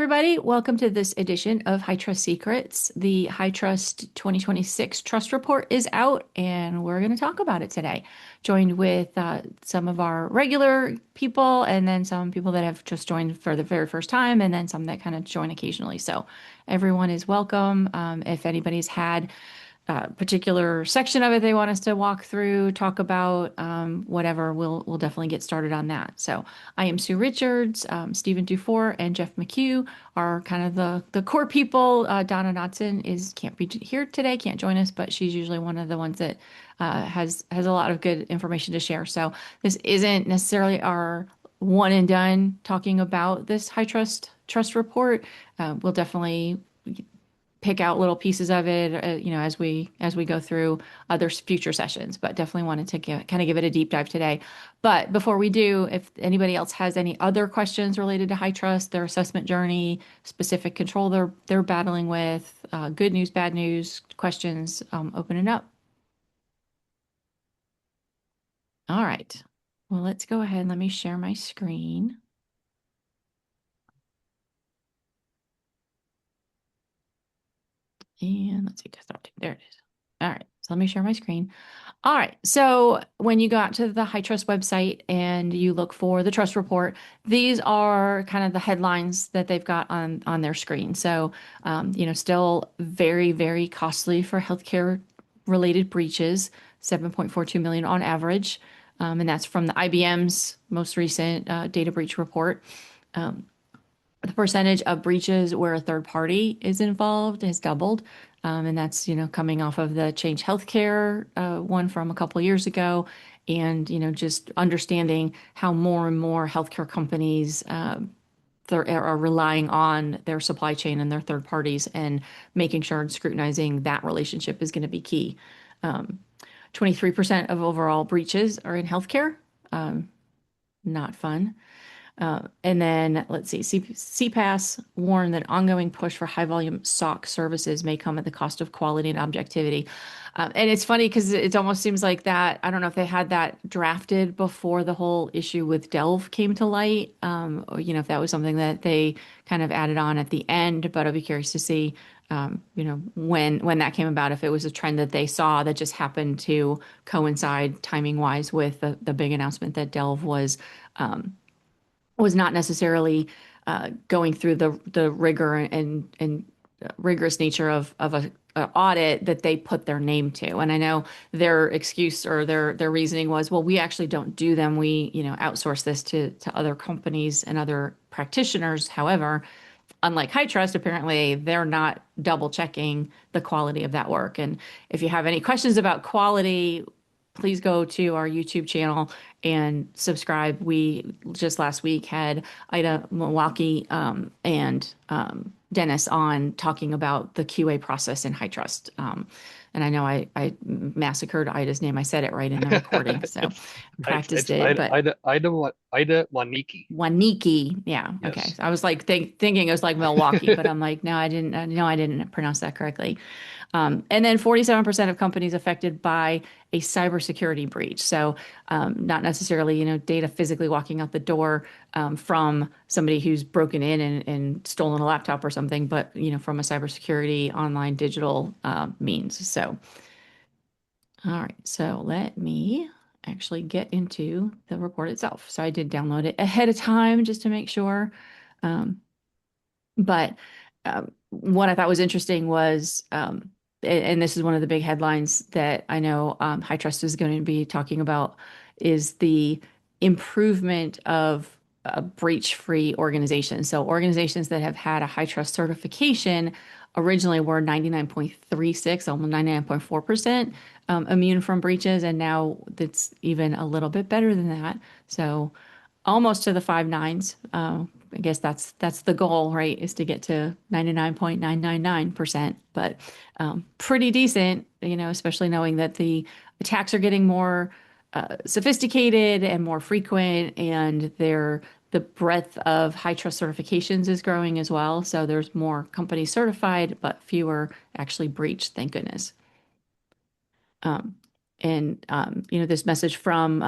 everybody. Welcome to this edition of HITRUST Secrets. The HITRUST 2026 Trust Report is out, and we're going to talk about it today. Joined with some of our regular people, and then some people that have just joined for the very first time, and then some that kind of join occasionally. So everyone is welcome. If anybody's had particular section of it they want us to walk through, talk about, whatever, we'll definitely get started on that. So I am Sue Richards, Stephen Dufour, and Jeff McHugh are kind of the core people. Donna Dotson is can't be here today, can't join us, but she's usually one of the ones that has a lot of good information to share. So this isn't necessarily our one and done talking about this trust report. We'll definitely pick out little pieces of it, as we go through other future sessions. But definitely wanted to kind of give it a deep dive today. But before we do, if anybody else has any other questions related to HITRUST, their assessment journey, specific control they're battling with, good news, bad news questions, open it up. All right. Well, let's go ahead and let me share my screen. And let's see, there it is. All right, so let me share my screen. All right, so when you got to the HITRUST website and you look for the trust report, these are kind of the headlines that they've got on their screen. So, still very, very costly for healthcare related breaches, 7.42 million on average. And that's from the IBM's most recent data breach report. The percentage of breaches where a third party is involved has doubled. And that's, coming off of the Change Healthcare one from a couple of years ago. And, just understanding how more and more healthcare companies are relying on their supply chain and their third parties and making sure and scrutinizing that relationship is going to be key. 23% of overall breaches are in healthcare. Not fun. And then let's see, CPAS warned that ongoing push for high volume SOC services may come at the cost of quality and objectivity. And it's funny because it almost seems like that. I don't know if they had that drafted before the whole issue with Delve came to light, or, if that was something that they kind of added on at the end, but I'd be curious to see, when that came about, if it was a trend that they saw that just happened to coincide timing wise with the big announcement that Delve was not necessarily going through the rigor and rigorous nature of a audit that they put their name to. And I know their excuse or their reasoning was, well, we actually don't do them. We, outsource this to other companies and other practitioners. However, unlike HITRUST, apparently they're not double checking the quality of that work. And if you have any questions about quality, please go to our YouTube channel and subscribe. We just last week had Ida Milwaukee and Dennis on talking about the QA process in HITRUST. And I know I massacred Ida's name. I said it right in the recording, so practiced It's it. But Ida Waniki. Waniki, yeah, okay. Yes. So I was like thinking it was like Milwaukee, but I'm like, no, I didn't. No, I didn't pronounce that correctly. And then 47% of companies affected by a cybersecurity breach. So not necessarily, data physically walking out the door from somebody who's broken in and stolen a laptop or something, but, from a cybersecurity online digital means. So, all right. So let me actually get into the report itself. So I did download it ahead of time just to make sure. Um, but what I thought was interesting was, and this is one of the big headlines that I know HITRUST is going to be talking about, is the improvement of breach-free organizations. So organizations that have had a HITRUST certification originally were 99.36, almost 99.4% immune from breaches, and now it's even a little bit better than that. So almost to the five nines. I guess that's the goal, right? Is to get to 99.999%, but pretty decent, especially knowing that the attacks are getting more sophisticated and more frequent, and the breadth of HITRUST certifications is growing as well. So there's more companies certified, but fewer actually breached, thank goodness. Um, And this message from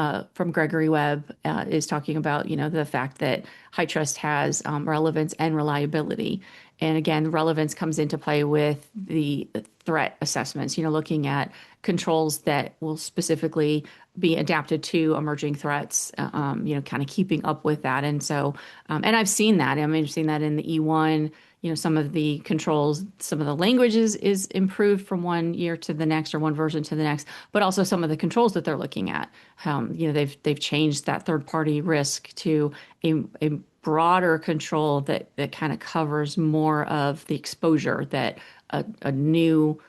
Gregory Webb is talking about the fact that high trust has relevance and reliability. And again, relevance comes into play with the threat assessments. Looking at controls that will specifically be adapted to emerging threats. Kind of keeping up with that. And so, and I've seen that. I mean, I've seen that in the E1. Some of the controls, some of the languages is improved from one year to the next or one version to the next, but also some of the controls that they're looking at. They've changed that third party risk to a broader control that kind of covers more of the exposure that a new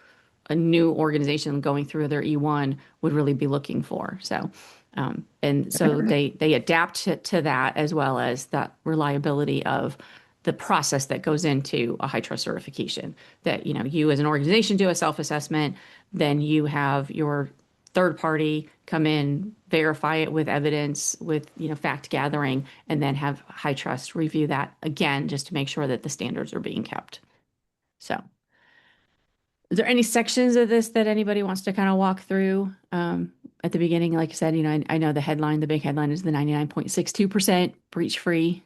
organization going through their E1 would really be looking for. So, and so they adapt to that as well as that reliability of the process that goes into a high trust certification. That you as an organization do a self-assessment, then you have your third party come in, verify it with evidence, with fact gathering, and then have high trust review that again just to make sure that the standards are being kept. So. Is there any sections of this that anybody wants to kind of walk through? At the beginning, like I said, I know the big headline is the 99.62% breach free.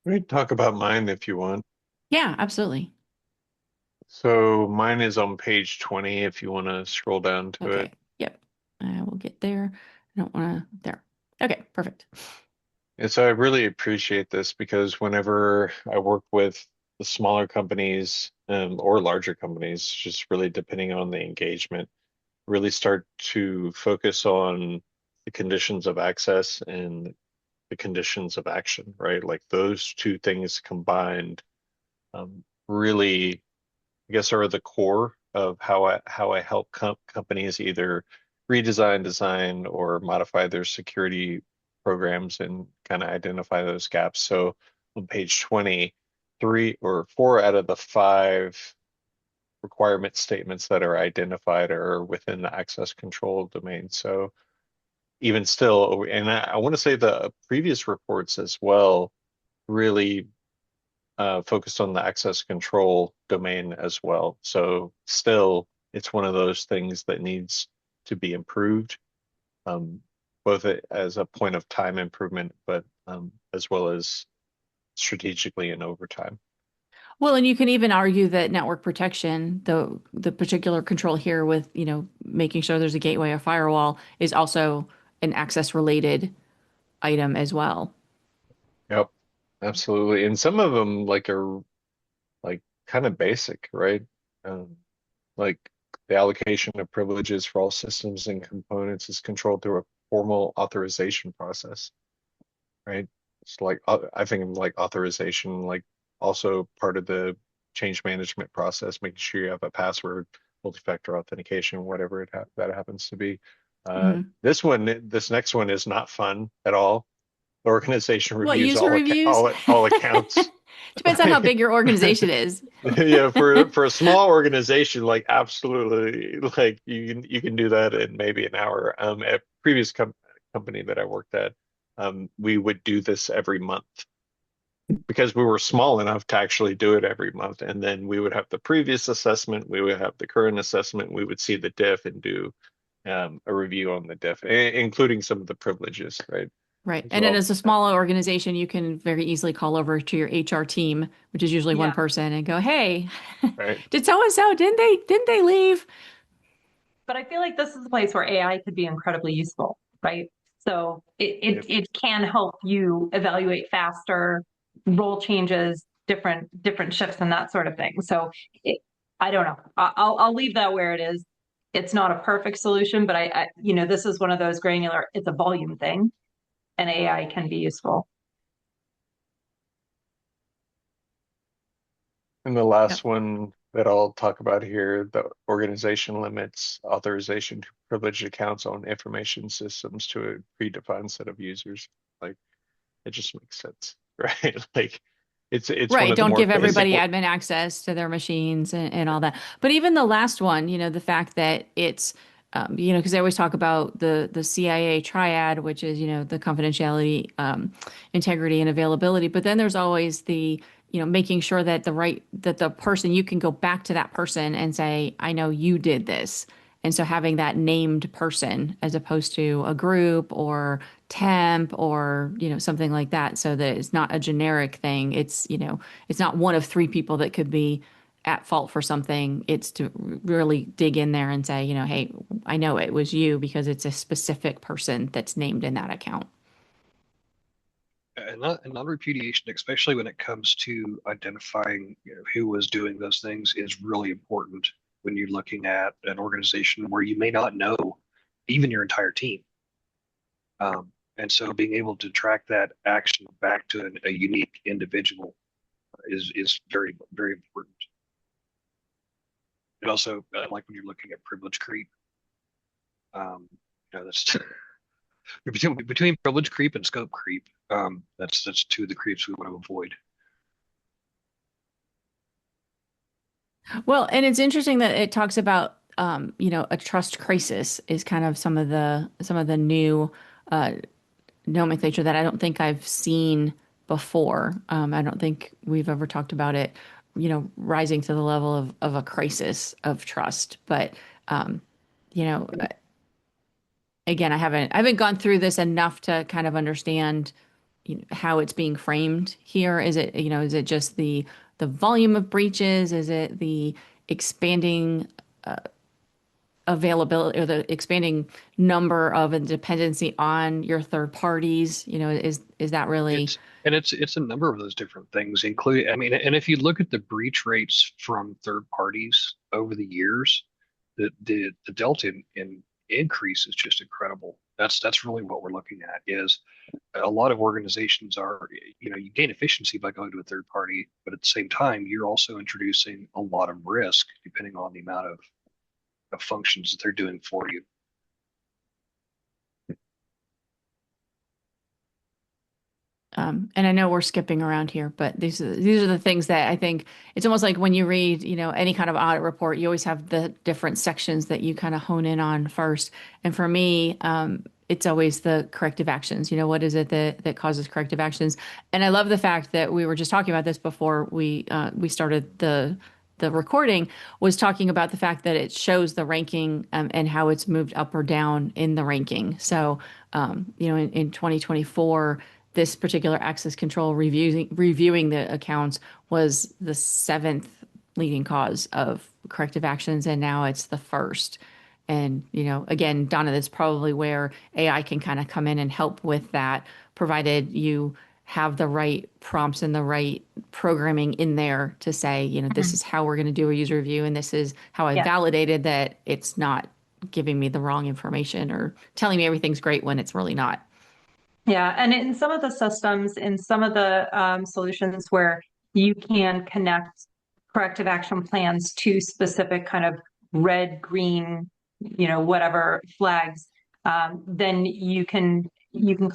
We can talk about mine if you want. Yeah, absolutely. So mine is on page 20 if you want to scroll down to it. Okay. Yep. I will get there. I don't want to, there. Okay, perfect. And so I really appreciate this because whenever I work with the smaller companies or larger companies, just really depending on the engagement, really start to focus on the conditions of access and the conditions of action, right? Like those two things combined really, I guess, are the core of how I help companies either redesign, design, or modify their security programs and kind of identify those gaps. So on page 20, 3 or 4 out of the 5 requirement statements that are identified are within the access control domain. So even still, and I want to say the previous reports as well really focused on the access control domain as well. So still, it's one of those things that needs to be improved, both as a point of time improvement, but as well as strategically and over time. Well, and you can even argue that network protection, the particular control here with, making sure there's a gateway or firewall is also an access related item as well. Yep, absolutely. And some of them are like kind of basic, right? Um, like the allocation of privileges for all systems and components is controlled through a formal authorization process, right? It's like I think like authorization, like also part of the change management process, making sure you have a password, multi-factor authentication, whatever that happens to be. Mhm. This next one is not fun at all. The organization What, reviews user reviews? all accounts. Depends on how big your organization is. Yeah, for a small organization, like absolutely, like you can do that in maybe an hour. At previous company that I worked at, we would do this every month because we were small enough to actually do it every month. And then we would have the previous assessment, we would have the current assessment, we would see the diff and do a review on the diff, including some of the privileges, right? Right. As And then well. as a smaller organization, you can very easily call over to your HR team, which is usually one Yeah. person, and go, "Hey, Right. did so and so, didn't they leave?" But I feel like this is a place where AI could be incredibly useful, right? So Yep. it can help you evaluate faster, role changes, different shifts and that sort of thing. So I don't know. I'll leave that where it is. It's not a perfect solution, but this is one of those granular, it's a volume thing, and AI can be useful. And the last one that I'll talk about here, the organization limits authorization to privileged accounts on information systems to a predefined set of users. Like it just makes sense, right? Like it's one Right. of the Don't more give basic. everybody admin access to their machines and all that. But even the last one, the fact that it's, because they always talk about the CIA triad, which is, the confidentiality, integrity, and availability. But then there's always the making sure that the person, you can go back to that person and say, I know you did this. And so having that named person as opposed to a group or temp or, something like that, so that it's not a generic thing. It's not one of three people that could be at fault for something. It's to really dig in there and say, hey, I know it was you because it's a specific person that's named in that account. And non-repudiation, especially when it comes to identifying, who was doing those things, is really important when you're looking at an organization where you may not know even your entire team. And so being able to track that action back to a unique individual is very, very important. And also, like when you're looking at privilege creep, that's between privilege creep and scope creep. That's two of the creeps we want to avoid. Well, and it's interesting that it talks about, a trust crisis is kind of some of the new nomenclature that I don't think I've seen before. I don't think we've ever talked about it, rising to the level of a crisis of trust. But, you know, again, I haven't gone through this enough to kind of understand, how it's being framed here. Is it just the volume of breaches? Is it the expanding availability or the expanding number of a dependency on your third parties? Is that really? It's a number of those different things, including, I mean, and if you look at the breach rates from third parties over the years, the delta in increase is just incredible. That's really what we're looking at. Is a lot of organizations are, you gain efficiency by going to a third party, but at the same time, you're also introducing a lot of risk depending on the amount of functions that they're doing for you. And I know we're skipping around here, but these are the things that I think it's almost like when you read, any kind of audit report, you always have the different sections that you kind of hone in on first. And for me, it's always the corrective actions. What is it that causes corrective actions? And I love the fact that we were just talking about this before we started the recording, was talking about the fact that it shows the ranking, and how it's moved up or down in the ranking. So, in 2024, this particular access control reviewing the accounts was the seventh leading cause of corrective actions, and now it's the first. And, again, Donna, that's probably where AI can kind of come in and help with that, provided you have the right prompts and the right programming in there to say, this is how we're going to do a user review, and this is how I validated that it's not giving me the wrong information or telling me everything's great when it's really not. Yeah, and in some of the systems, in some of the solutions where you can connect corrective action plans to specific kind of red, green, whatever flags, then you can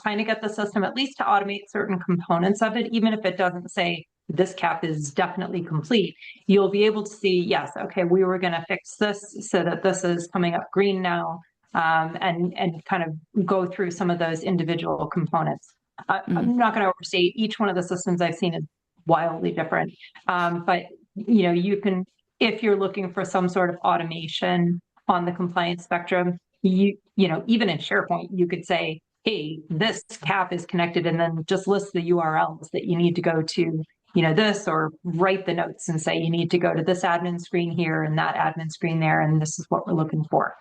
kind of get the system at least to automate certain components of it, even if it doesn't say this cap is definitely complete. You'll be able to see, yes, okay, we were going to fix this so that this is coming up green now. And kind of go through some of those individual components. I'm not going to overstate, each one of the systems I've seen is wildly different. But you can, if you're looking for some sort of automation on the compliance spectrum, even in SharePoint, you could say, hey, this cap is connected, and then just list the URLs that you need to go to, this, or write the notes and say you need to go to this admin screen here and that admin screen there, and this is what we're looking for.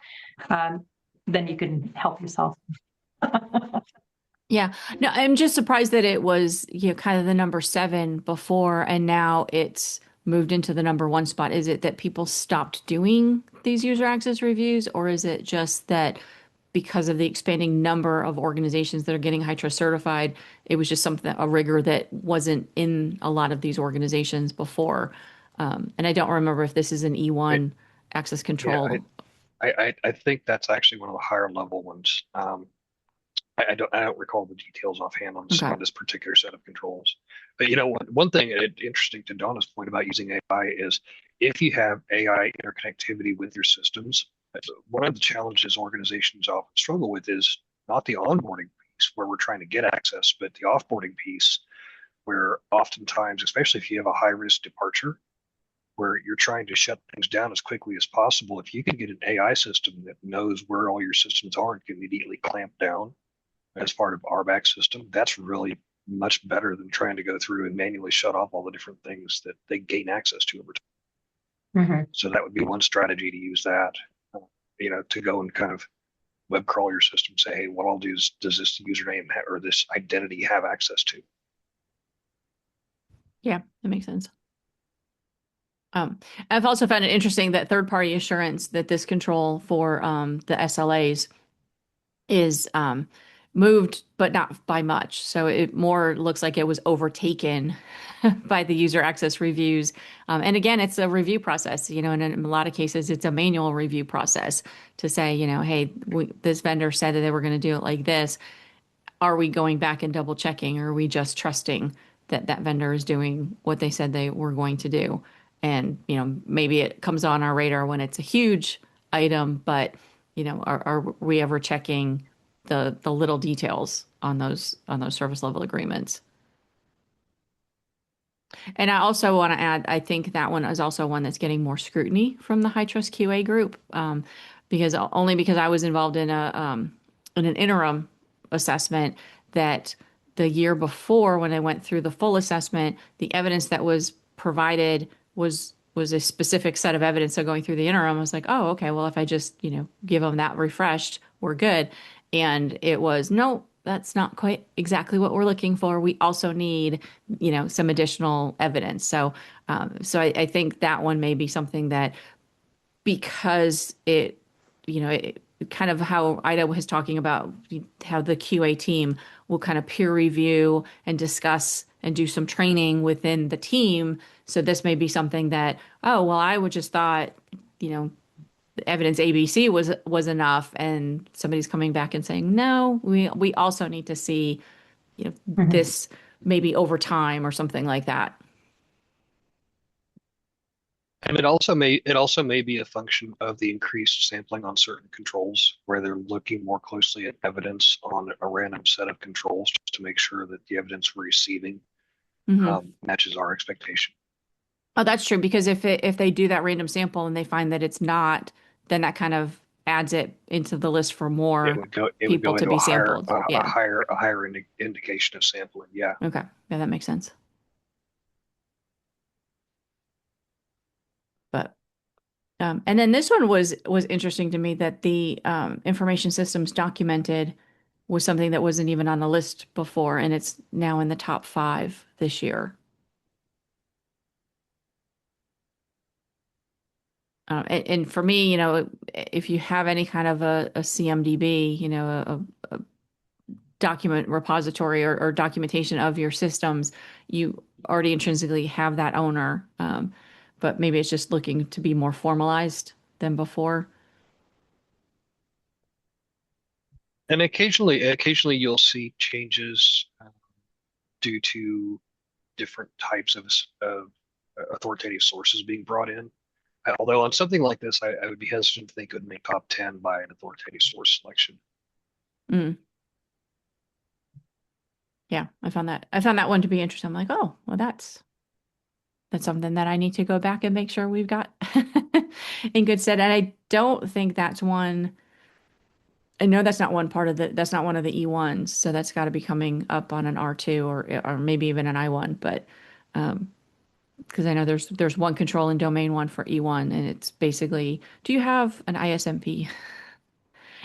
Then you can help yourself. Yeah. No, I'm just surprised that it was, kind of the number 7 before, and now it's moved into the number 1 spot. Is it that people stopped doing these user access reviews, or is it just that because of the expanding number of organizations that are getting HITRUST certified, it was just a rigor that wasn't in a lot of these organizations before? And I don't remember if this is an E1 access control. Yeah, I think that's actually one of the higher level ones. I don't recall the details offhand on this particular set of controls. But one thing interesting to Donna's point about using AI is if you have AI interconnectivity with your systems, one of the challenges organizations often struggle with is not the onboarding piece where we're trying to get access, but the offboarding piece where oftentimes, especially if you have a high risk departure, where you're trying to shut things down as quickly as possible, if you can get an AI system that knows where all your systems are and can immediately clamp down as part of RBAC system, that's really much better than trying to go through and manually shut off all the different things that they gain access to over time. Mhm. So that would be one strategy to use that, to go and kind of web crawl your system, say, hey, what I'll do is, does this username or this identity have access to? Yeah, that makes sense. I've also found it interesting that third-party assurance that this control for the SLAs is moved, but not by much. So it more looks like it was overtaken by the user access reviews. And again, it's a review process, and in a lot of cases, it's a manual review process to say, hey, this vendor said that they were going to do it like this. Are we going back and double checking, or are we just trusting that that vendor is doing what they said they were going to do? And, maybe it comes on our radar when it's a huge item, but, are we ever checking the little details on those service level agreements? And I also want to add, I think that one is also one that's getting more scrutiny from the HITRUST QA group, because I was involved in in an interim assessment that the year before, when I went through the full assessment, the evidence that was provided was a specific set of evidence. So going through the interim, I was like, oh, okay, well, if I just, give them that refreshed, we're good. And it was, no, that's not quite exactly what we're looking for. We also need, some additional evidence. So, I think that one may be something that, because it kind of how Ida was talking about how the QA team will kind of peer review and discuss and do some training within the team. So this may be something that, oh, well, I would just thought, evidence ABC was enough, and somebody's coming back and saying, no, we also need to see, Mhm. this maybe over time or something like that. And it also may be a function of the increased sampling on certain controls, where they're looking more closely at evidence on a random set of controls just to make sure that the evidence we're receiving Hmm. matches our expectation. Oh, that's true, because if they do that random sample and they find that it's not, then that kind of adds it into the list for It more would go it would people go to into be a higher sampled. a, a Yeah. higher a higher indication of sampling. Yeah. Okay. Yeah, that makes sense. But and then this one was interesting to me, that the information systems documented was something that wasn't even on the list before, and it's now in the top 5 this year. And for me, if you have any kind of a CMDB, a document repository, or documentation of your systems, you already intrinsically have that owner. But maybe it's just looking to be more formalized than before. And occasionally you'll see changes due to different types of authoritative sources being brought in. Although on something like this, I would be hesitant to think it would make top 10 by an authoritative source selection. Mm. Yeah, I found that one to be interesting. I'm like, oh, well, that's something that I need to go back and make sure we've got in good stead. And I don't think that's one. I know that's not that's not one of the E1s. So that's got to be coming up on an R2, or maybe even an I1. But because I know there's one control in domain one for E1, and it's basically, do you have an ISMP?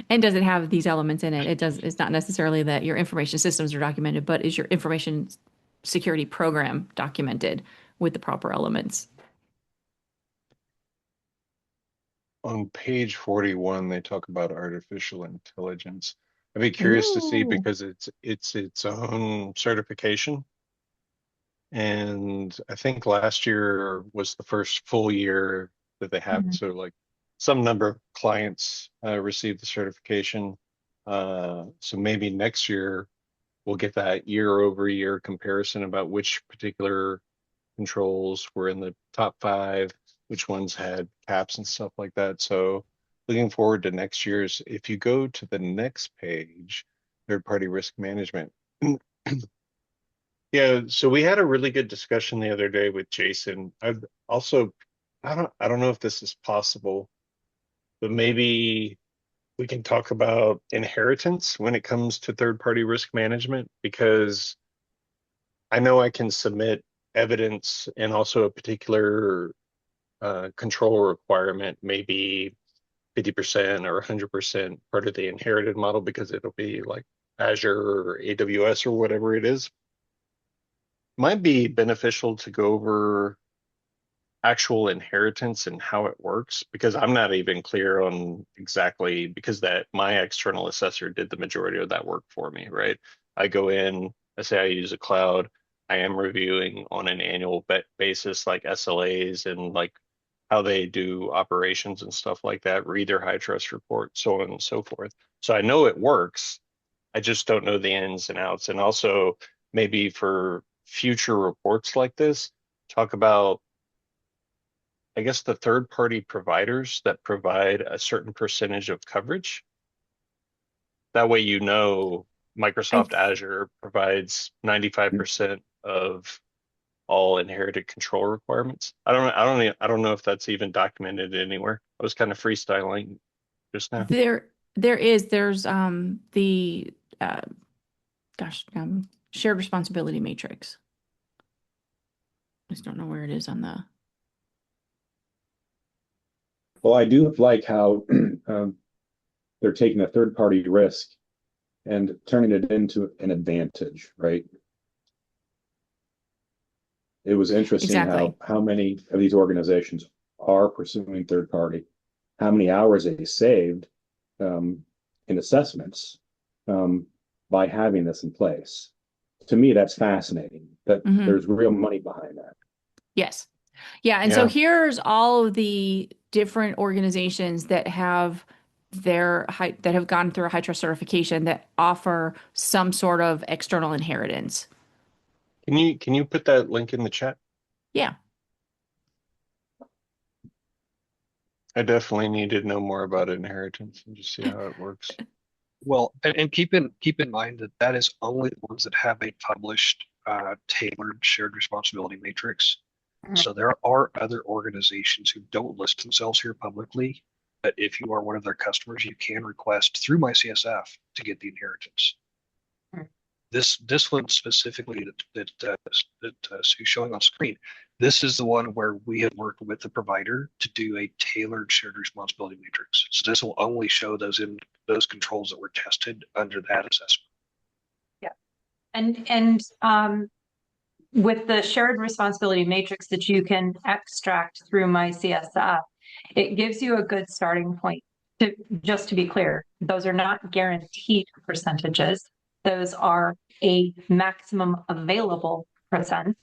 And does it have these elements in it? It's not necessarily that your information systems are documented, but is your information security program documented with the proper elements? On page 41, they talk about artificial intelligence. I'd be curious to see, Ooh. because it's its own certification. And I think last year was the first full year that they have. Mhm. So like some number of clients received the certification. So maybe next year we'll get that year over year comparison about which particular controls were in the top 5, which ones had caps and stuff like that. So looking forward to next year's. If you go to the next page, third party risk management, Yeah, so we had a really good discussion the other day with Jason. I've also, I don't know if this is possible, but maybe we can talk about inheritance when it comes to third-party risk management, because I know I can submit evidence and also a particular control requirement, maybe 50% or 100% part of the inherited model because it'll be like Azure or AWS or whatever it is. Might be beneficial to go over actual inheritance and how it works, because I'm not even clear on exactly, because that my external assessor did the majority of that work for me, right? I go in, I say I use a cloud, I am reviewing on an annual basis like SLAs and like how they do operations and stuff like that, read their HITRUST report, so on and so forth. So I know it works. I just don't know the ins and outs. And also maybe for future reports like this, talk about, I guess, the third party providers that provide a certain percentage of coverage. That way, you know, I Microsoft th Azure provides 95% of all inherited control requirements. I don't know if that's even documented anywhere. I was kind of freestyling just now. there's the uh shared responsibility matrix. I just don't know where it is on the. Well, I do like how they're taking a third party risk and turning it into an advantage, right? It was interesting Exactly. how many of these organizations are pursuing third party, how many hours they saved in assessments um, by having this in place. To me, that's fascinating. That Hmm. there's real money behind that. Yes. Yeah. And so Yeah. here's all of the different organizations that have that have gone through a high trust certification that offer some sort of external inheritance. Can you put that link in the chat? Yeah. I definitely need to know more about inheritance and just see how it works. Well, and keep in mind that that is only the ones that have a published, tailored shared responsibility matrix. So there are other organizations who don't list themselves here publicly, but if you are one of their customers, you can request through MyCSF to get the inheritance. This one specifically that Sue's showing on screen, this is the one where we have worked with the provider to do a tailored shared responsibility matrix. So this will only show those controls that were tested under that assessment. Yeah. And with the shared responsibility matrix that you can extract through my CSF, it gives you a good starting point. Just to be clear, those are not guaranteed percentages. Those are a maximum available percent,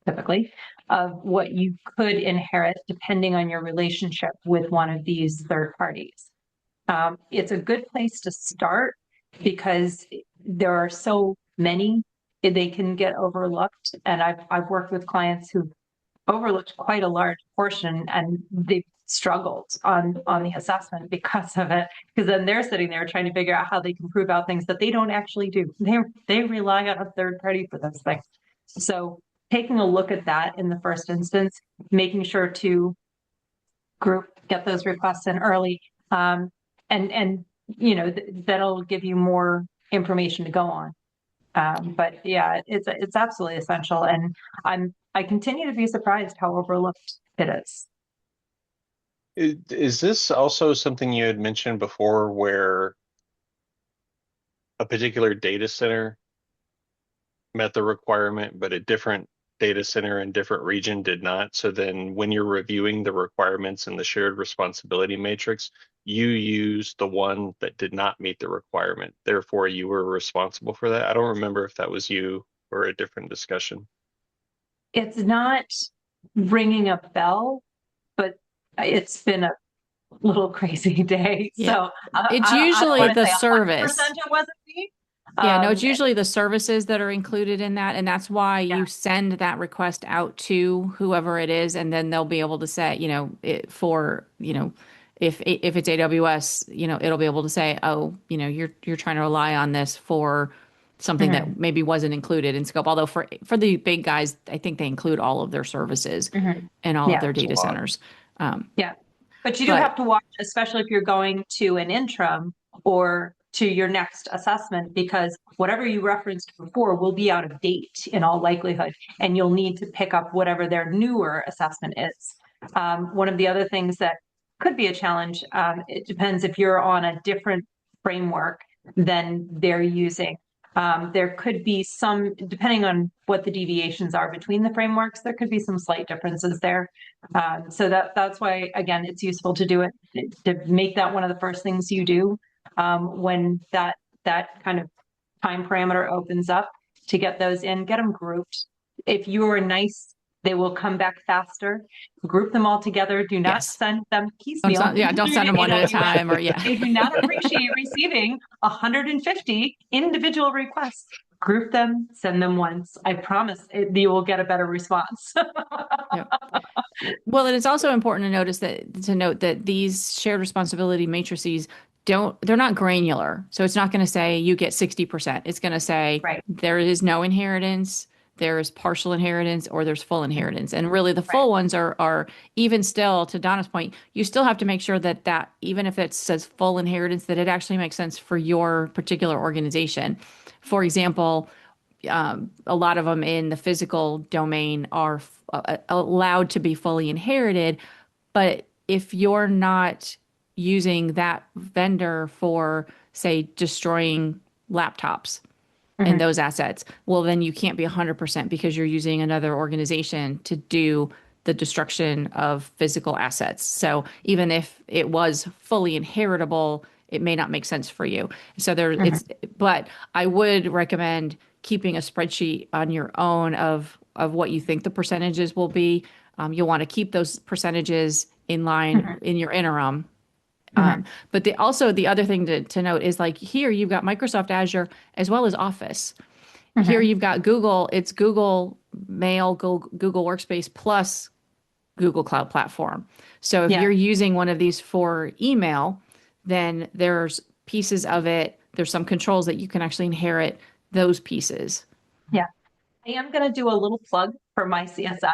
typically, of what you could inherit depending on your relationship with one of these third parties. It's a good place to start because there are so many, they can get overlooked. And I've worked with clients who've overlooked quite a large portion and they've struggled on the assessment because of it. Because then they're sitting there trying to figure out how they can prove out things that they don't actually do. They rely on a third party for those things. So taking a look at that in the first instance, making sure to get those requests in early, and that'll give you more information to go on. But yeah, it's absolutely essential, and I continue to be surprised how overlooked it is. Is this also something you had mentioned before where a particular data center met the requirement, but a different data center in different region did not? So then when you're reviewing the requirements in the shared responsibility matrix, you use the one that did not meet the requirement. Therefore, you were responsible for that. I don't remember if that was you or a different discussion. It's not ringing a bell, but it's been a little crazy day. Yeah. So It's I don't usually want to the say 100% service. it wasn't me. Yeah, no, it's usually the services that are included in that. And that's why Yeah. you send that request out to whoever it is. And then they'll be able to say, if it's AWS, it'll be able to say, oh, you're trying to rely on this for something that maybe wasn't included in scope. Although for the big guys, I think they include all of their services and all of Yeah. their It's a data lot. centers. Yeah. But you do But have to watch, especially if you're going to an interim or to your next assessment, because whatever you referenced before will be out of date in all likelihood, and you'll need to pick up whatever their newer assessment is. One of the other things that could be a challenge, it depends if you're on a different framework than they're using. There could be some, depending on what the deviations are between the frameworks, there could be some slight differences there. So that's why, again, it's useful to do it, to make that one of the first things you do when that kind of time parameter opens up, to get those in, get them grouped. If you're nice, they will come back faster. Group them all together. Do not yes, send them piecemeal. don't send them one at a time, or They do not appreciate receiving 150 individual requests. Group them, send them once. I promise you will get a better response. Yep. Well, and it's also important to note that these shared responsibility matrices they're not granular. So it's not going to say you get 60%. It's going to say Right. there is no inheritance, there's partial inheritance, or there's full inheritance. And really the full ones are even still, to Donna's point, you still have to make sure that even if it says full inheritance, that it actually makes sense for your particular organization. For example, a lot of them in the physical domain are allowed to be fully inherited, but if you're not using that vendor for, say, destroying laptops and those assets, well, then you can't be 100% because you're using another organization to do the destruction of physical assets. So even if it was fully inheritable, it may not make sense for you. So but I would recommend keeping a spreadsheet on your own of what you think the percentages will be. You'll want to keep those percentages in line in your interim. But the other thing to note is, like, here you've got Microsoft Azure as well as Office. Here you've got Google, it's Google Mail, Google Workspace plus Google Cloud Platform. So if you're using one of these for email, then there's pieces of it, there's some controls that you can actually inherit those pieces. Yeah. I am going to do a little plug for my CSF,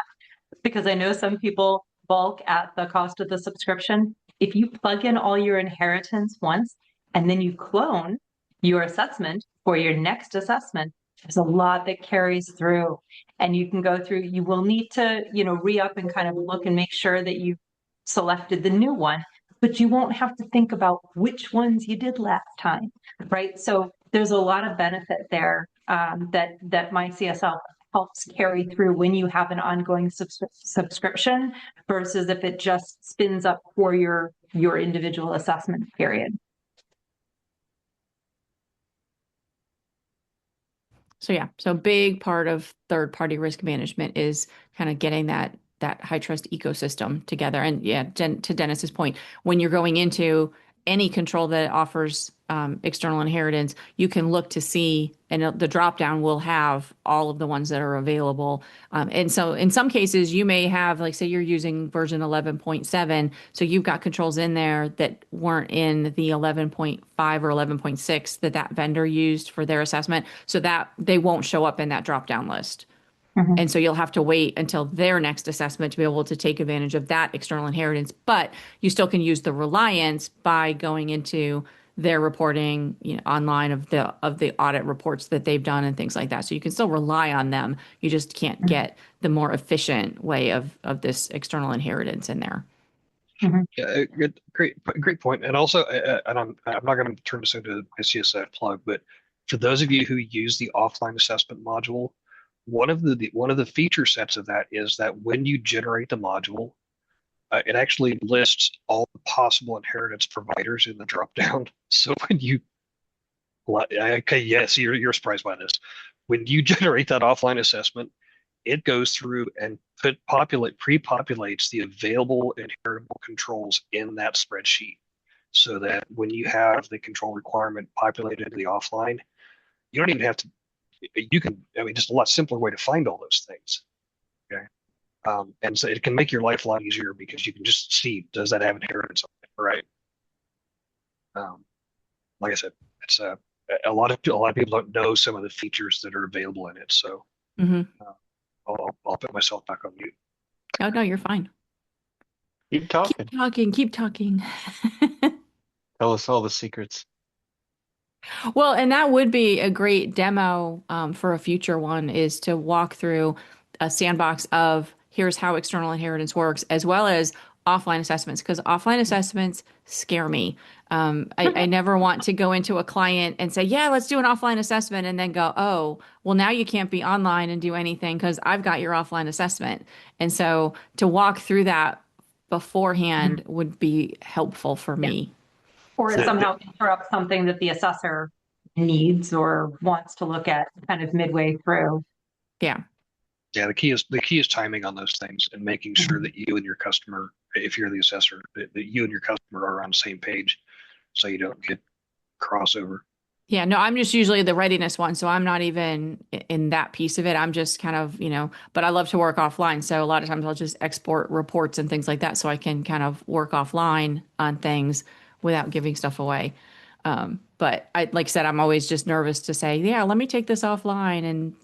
because I know some people balk at the cost of the subscription. If you plug in all your inheritance once and then you clone your assessment for your next assessment, there's a lot that carries through, and you can go through, you will need to, re-up and kind of look and make sure that you selected the new one, but you won't have to think about which ones you did last time, right? So there's a lot of benefit there that my CSL helps carry through when you have an ongoing subscription versus if it just spins up for your individual assessment period. So big part of third-party risk management is kind of getting that HITRUST ecosystem together. And to Dennis's point, when you're going into any control that offers external inheritance, you can look to see, and the dropdown will have all of the ones that are available. And so in some cases, you may have, like, say you're using version 11.7, so you've got controls in there that weren't in the 11.5 or 11.6 that vendor used for their assessment, so that they won't show up in that dropdown list. And so you'll have to wait until their next assessment to be able to take advantage of that external inheritance. But you still can use the reliance by going into their reporting, online of the audit reports that they've done and things like that. So you can still rely on them. You just can't get the more efficient way of this external inheritance in there. Yeah, great point. And also, and I'm not going to turn this into a CSF plug, but for those of you who use the offline assessment module, one of the feature sets of that is that when you generate the module, it actually lists all the possible inheritance providers in the dropdown. So when you, okay, yes, you're surprised by this. When you generate that offline assessment, it goes through and pre-populates the available inheritable controls in that spreadsheet, so that when you have the control requirement populated into the offline, you don't even have to. You can, just a lot simpler way to find all those things. Okay. And so it can make your life a lot easier because you can just see, does that have inheritance on it, right? Like I said, a lot of people don't know some of the features that are available in it. So Hmm. I'll put myself back on mute. Oh, no, you're fine. Keep talking. Keep talking, keep talking. Tell us all the secrets. Well, and that would be a great demo for a future one is to walk through a sandbox of here's how external inheritance works, as well as offline assessments, because offline assessments scare me. I never want to go into a client and say, yeah, let's do an offline assessment, and then go, oh, well, now you can't be online and do anything because I've got your offline assessment. And so to walk through that beforehand would be helpful for Yeah. me. Or So, somehow interrupt something that the assessor needs or wants to look at kind of midway through. yeah. Yeah, the key is timing on those things and making sure that you and your customer, if you're the assessor, that you and your customer are on the same page, so you don't get crossover. Yeah, no, I'm just usually the readiness one, so I'm not even in that piece of it. I'm just kind of, but I love to work offline. So a lot of times I'll just export reports and things like that so I can kind of work offline on things without giving stuff away. But like I said, I'm always just nervous to say, yeah, let me take this offline and,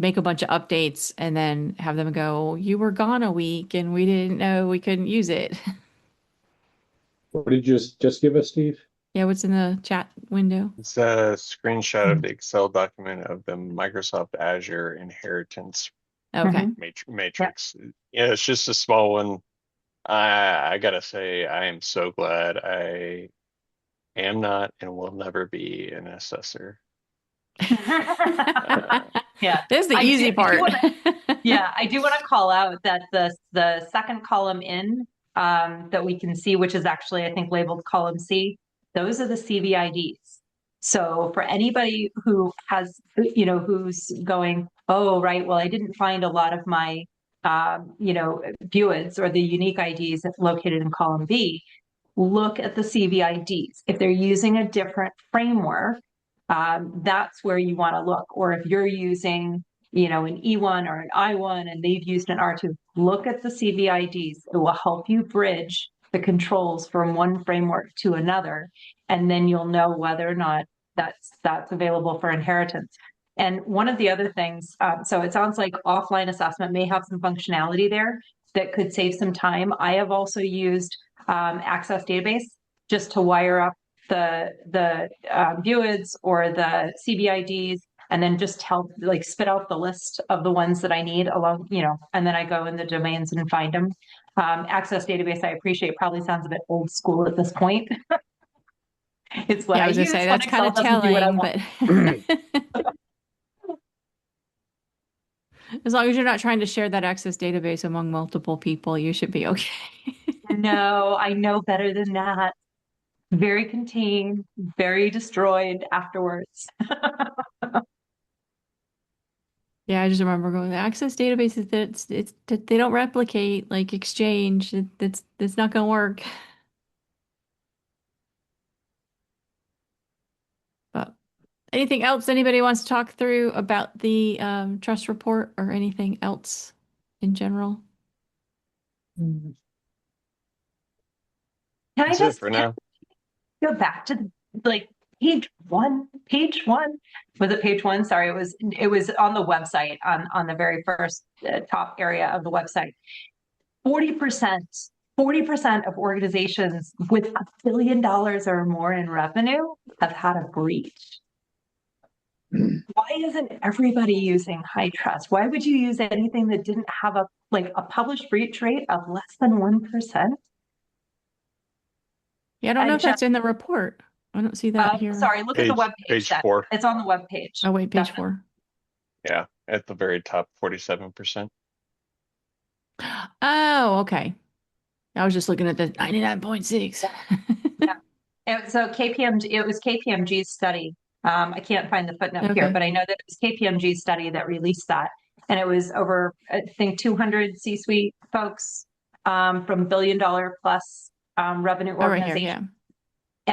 make a bunch of updates and then have them go, you were gone a week and we didn't know we couldn't use it. What did you just give us, Steve? Yeah, what's in the chat window? It's a screenshot of the Excel document of the Microsoft Azure inheritance Okay. matrix. Yeah, it's just a small one. I gotta say, I am so glad I am not and will never be an assessor. Yeah. This is the easy part. Yeah, I do want to call out that the second column in that we can see, which is actually I think labeled column C, those are the CVIDs. So for anybody who has, who's going, oh, right, well, I didn't find a lot of my, buids or the unique IDs located in column B, look at the CVIDs. If they're using a different framework, that's where you want to look. Or if you're using, an E1 or an I1 and they've used an R2, look at the CVIDs. It will help you bridge the controls from one framework to another. And then you'll know whether or not that's available for inheritance. And one of the other things, so it sounds like offline assessment may have some functionality there that could save some time. I have also used Access Database just to wire up the BUIDs or the CVIDs, and then just help like spit out the list of the ones that I need along, and then I go in the domains and find them. Access Database, I appreciate, probably sounds a bit old school at this point. It's what Yeah, I I was gonna use say when that's kind Excel of doesn't do what I telling, want. but as long as you're not trying to share that access database among multiple people, you should be okay. No, I know better than that. Very contained, very destroyed afterwards. Yeah, I just remember going, the access databases that they don't replicate like Exchange. It's not gonna work. But anything else anybody wants to talk through about the trust report or anything else in general? Can I That's it just for now. go back to like page one? Was it page one? Sorry, it was on the website on the very first top area of the website. 40%, 40% of organizations with $1 billion or more in revenue have had a breach. Why isn't everybody using HITRUST? Why would you use anything that didn't have a published breach rate of less than 1%? Yeah, I don't know if that's in the report. I don't see that here. Sorry, look at the web page. Page 4. It's on the web page. Oh, wait, page 4. Yeah, at the very top, 47%. Oh, okay. I was just looking at the 99.6. Yeah. And so KPMG, it was KPMG's study. I can't find the footnote here, Okay. but I know that it was KPMG's study that released that. And it was over, I think, 200 C-suite folks from billion-dollar plus revenue Oh, right here, organizations. yeah.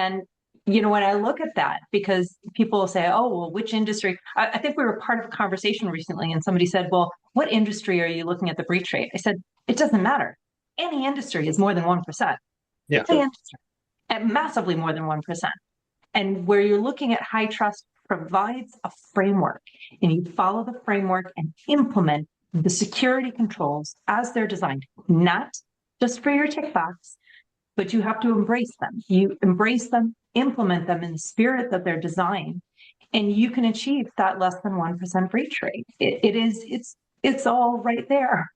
And, when I look at that, because people will say, oh, well, which industry? I think we were part of a conversation recently and somebody said, well, what industry are you looking at the breach rate? I said, it doesn't matter. Any industry is more than 1%. Yeah. Any industry, and massively more than 1%. And where you're looking at HITRUST provides a framework, and you follow the framework and implement the security controls as they're designed, not just for your tick box, but you have to embrace them. You embrace them, implement them in the spirit that they're designed, and you can achieve that less than 1% breach rate. It's all right there.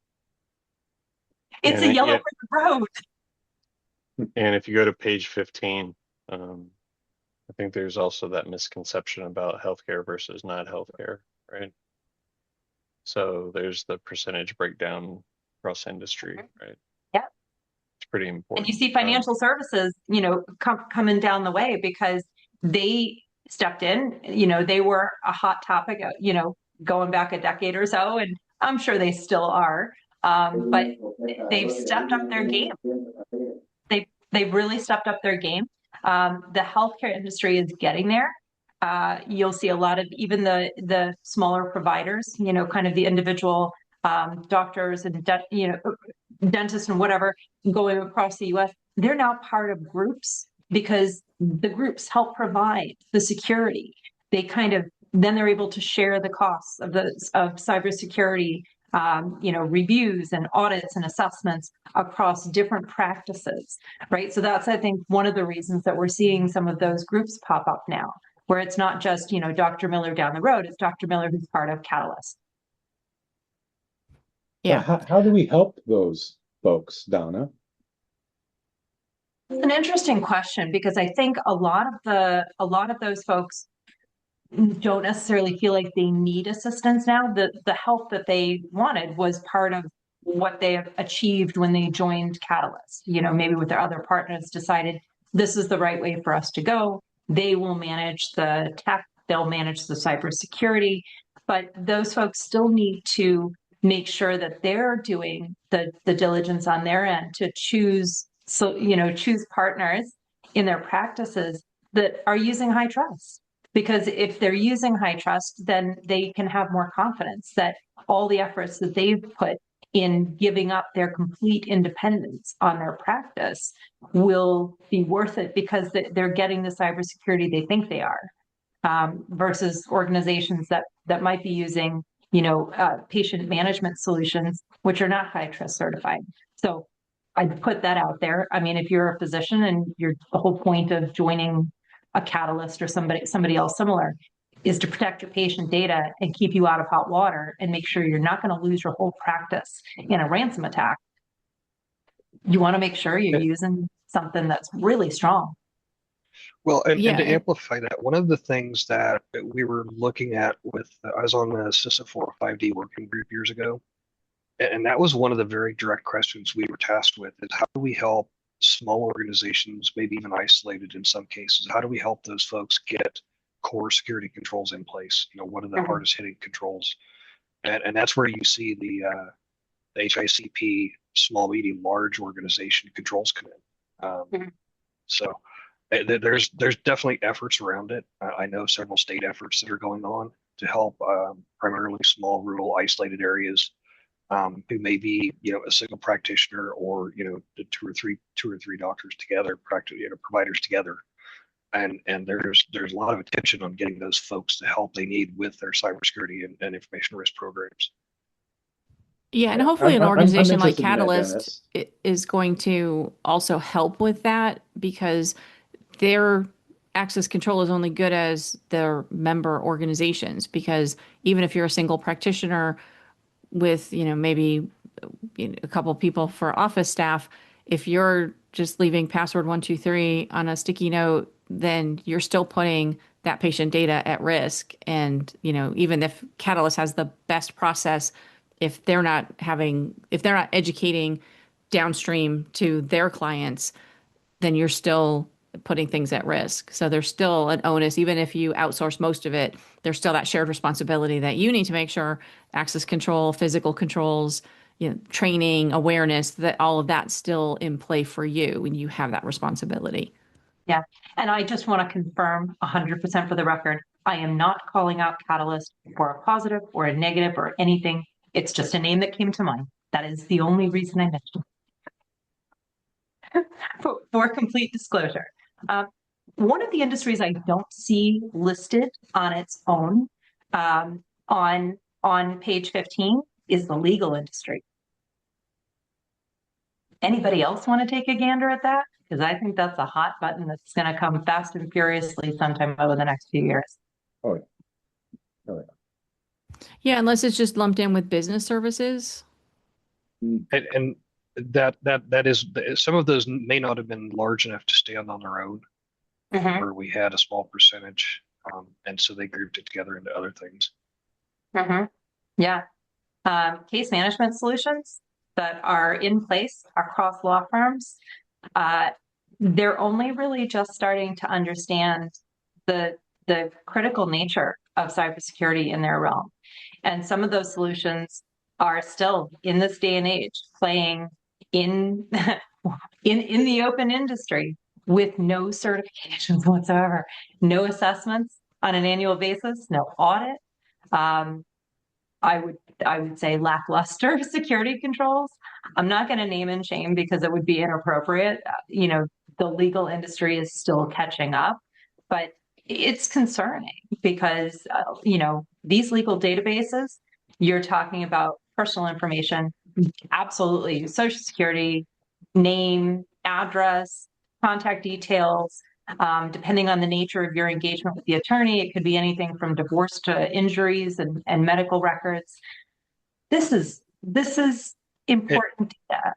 It's a yellow brick road. And if you go to page 15, I think there's also that misconception about healthcare versus not healthcare, right? So there's the percentage breakdown across industry, right? Yeah. It's pretty important. And you see financial services, coming down the way because they stepped in, they were a hot topic, going back a decade or so, and I'm sure they still are. But they've stepped up their game. They've really stepped up their game. The healthcare industry is getting there. You'll see a lot of even the smaller providers, kind of the individual doctors and dentists and whatever going across the U.S. They're now part of groups because the groups help provide the security. They then they're able to share the costs of cybersecurity, reviews and audits and assessments across different practices, right? So that's, I think, one of the reasons that we're seeing some of those groups pop up now, where it's not just, Dr. Miller down the road, it's Dr. Miller who's part of Catalyst. Yeah. How do we help those folks, Donna? It's an interesting question because I think a lot of those folks don't necessarily feel like they need assistance now. The help that they wanted was part of what they have achieved when they joined Catalyst. Maybe with their other partners decided this is the right way for us to go. They will manage the tech, they'll manage the cybersecurity, but those folks still need to make sure that they're doing the diligence on their end to choose partners in their practices that are using HITRUST. Because if they're using HITRUST, then they can have more confidence that all the efforts that they've put in giving up their complete independence on their practice will be worth it because they're getting the cybersecurity they think they are, versus organizations that might be using, patient management solutions, which are not HITRUST certified. So I'd put that out there. I mean, if you're a physician and the whole point of joining a Catalyst or somebody else similar is to protect your patient data and keep you out of hot water and make sure you're not going to lose your whole practice in a ransom attack. You want to make sure you're using something that's really strong. Well, and to amplify that, one of the things that we were looking at I was on the CISA 405D working group years ago, and that was one of the very direct questions we were tasked with is how do we help small organizations, maybe even isolated in some cases, how do we help those folks get core security controls in place? What are the hardest hitting controls? And that's where you see the HICP small, medium, large organization controls come in. So there's definitely efforts around it. I know several state efforts that are going on to help primarily small, rural, isolated areas who may be, a single practitioner or, the two or three doctors together, providers together. And there's a lot of attention on getting those folks the help they need with their cybersecurity and information risk programs. Yeah, and hopefully an organization like interested in that, Catalyst is going to also help with that because their access control is only good as their member organizations. Because even if you're a single practitioner with, maybe a couple of people for office staff, if you're just leaving password 123 on a sticky note, then you're still putting that patient data at risk. And, even if Catalyst has the best process, if they're not educating downstream to their clients, then you're still putting things at risk. So there's still an onus, even if you outsource most of it, there's still that shared responsibility that you need to make sure access control, physical controls, training, awareness, that all of that's still in play for you when you have that responsibility. Yeah. And I just want to confirm 100% for the record, I am not calling out Catalyst for a positive or a negative or anything. It's just a name that came to mind. That is the only reason I mentioned it. For complete disclosure. One of the industries I don't see listed on its own on page 15 is the legal industry. Anybody else want to take a gander at that? Because I think that's a hot button that's going to come fast and furiously sometime over the next few years. Oh, yeah. Oh, yeah. Yeah, unless it's just lumped in with business services. And that is, some of those may not have been large enough to stand on their own, Mhm. where we had a small percentage, and so they grouped it together into other things. Yeah. Case management solutions that are in place across law firms, they're only really just starting to understand the critical nature of cybersecurity in their realm. And some of those solutions are still in this day and age playing in in the open industry with no certifications whatsoever, no assessments on an annual basis, no audit. Um, I would say lackluster security controls. I'm not going to name and shame because it would be inappropriate. The legal industry is still catching up, but it's concerning because these legal databases, you're talking about personal information, absolutely, social security, name, address, contact details. Depending on the nature of your engagement with the attorney, it could be anything from divorce to injuries and medical records. This is important data.